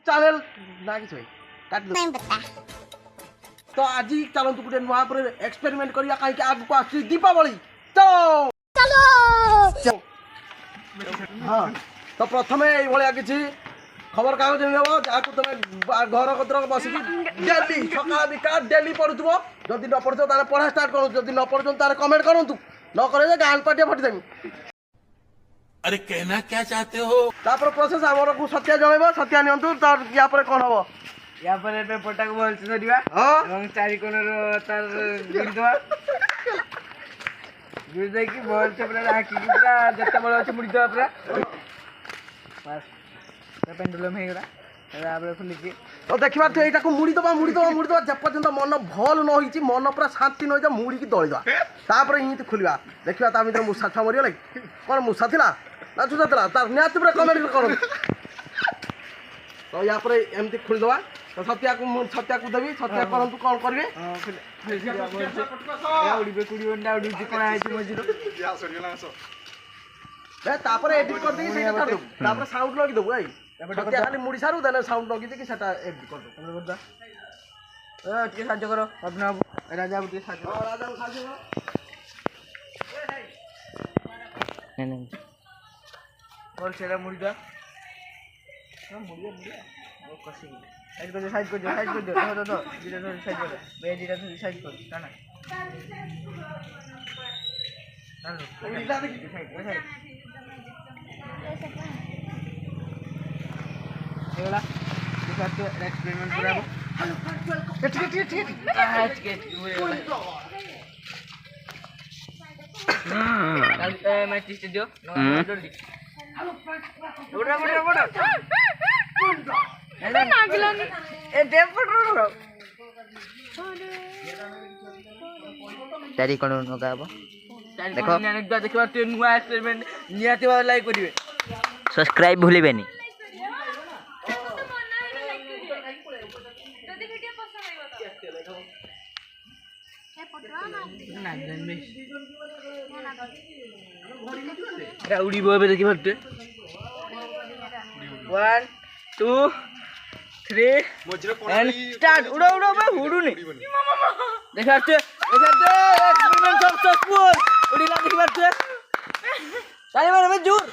channel ना कि काट दो नहीं पता तो आज चलतु गोटे नुआ एक्सपेरिमेंट करिया कहीं आगु आसी दीपावली चलो चलो हाँ तो प्रथम ये किसी खबर कागज नेब जहाँ तुम घर कतर बसिक डेली सका बिका डेली पढ़ुव जदि न पढ़ुव तार पढ़ा स्टार्ट करूँ जदि न पढ़ुव तार कमेंट करूँ न करे गाँ पार्टी फटिदेवी अरे कहना क्या चाहते हो तापर प्रोसेस आमर को सत्या जनइब सत्या नियंतु तार या पर कौन हम या पर पेपरटा को भलसे धरिबा हाँ এবং চারি কোণর তার জুড়ি দেওয়া জুড়ি ଦେଇକି ভলসে পুরা রাখিକି ପୁରା ଯେତେ ବଳ ଅଛି ମୁଡ଼ି ଦେବା ପୁରା ବାସ୍ পেন্ডুলম ହେଇଗଲା ତାପରେ ଖୋଲିକି तो देखा तो यहाँ मुड़ी दबा जेपर्यंत मन भल न होई मन पूरा शांति न हो मुड़ी की दलिदा तापर इं खोलिया देखा ता भर मूषा छुआ मरीगला कौन मूषा थिला ना चूसा था तार निहत पूरा कमेंट कर तो या एमती खोलीदबा तो सत्या को देवी सत्या करंतु कौन करेंगे ଉଡ଼ିବେ କୁଡ଼ିବେ ନା ଉଡ଼ିଛି କ'ଣ ହେଇଛି ମଝିରେ तापर एडिट कर देगी सेटा छाड़ दो तापर साउंड लगी दबो आई सत्या खाली मुड़ी सारू देना साउंड लगी दे कि सेटा एडिट कर दो करदा ए ଟିକେ ସାହାଯ୍ୟ କର ଅଭିନବ ରାଜା ଟିକେ ସାହାଯ୍ୟ हां राजा को साहाଯ୍य करो नहीं बोल सेरा मुड़ी दा हां मुड़िया वो कसी साइड कर दो दो धीरे धीरे साइड कर बे धीरे धीरे साइड कर काना चलो इधर देखिए साइड एला दिखाते एक्सपेरिमेंट कराबो ठीक मैं टिस्ट दियो जल्दी बड़ा ए डेपट रो चारि कोण नगाबो देखो देखो तो नुआ एक्सपेरिमेंट नियाती वाला लाइक करिवे सब्सक्राइब भूलिबेनी उड़ी बोबे देखि भरते 1 2 3 एंड स्टार्ट उड़ो उड़ो बे उड़ुनी देखाते एक्सपेरिमेंट सक्सेसफुल उड़ी ला देखि भरते ताली मारे में जोर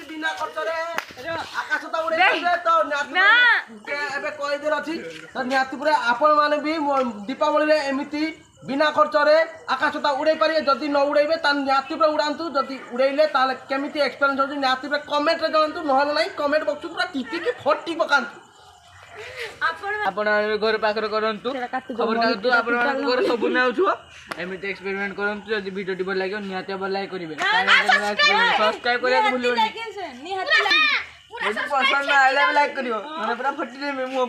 बिना खर्चरे आकाश तो उड़े तो ना एबे कहि देर अछि तो नियाती पूरा आपण माने भी दीपावली रे एमिति बिना खर्चरे आकाशता उड़े पारे जदि न उड़ेबे ता नियाती पूरा उड़ांतु जदि उड़ेले ताले केमिति एक्सपीरियंस होछि नियाती पूरा कमेंट रे जणांतु नहले नै कमेंट बॉक्स पूरा टिपि के फटी पकांतु आपण घर पाखर करंतु खबर कागज आपण घर सब नाउछो एमिति एक्सपेरिमेंट करंतु जदि वीडियो भल लागियो निहाते भल लाइक करिवे सब्सक्राइब करिया भूलिबोनी निहाते पसंद आइला लाइक करियो माने पूरा फटी दे मु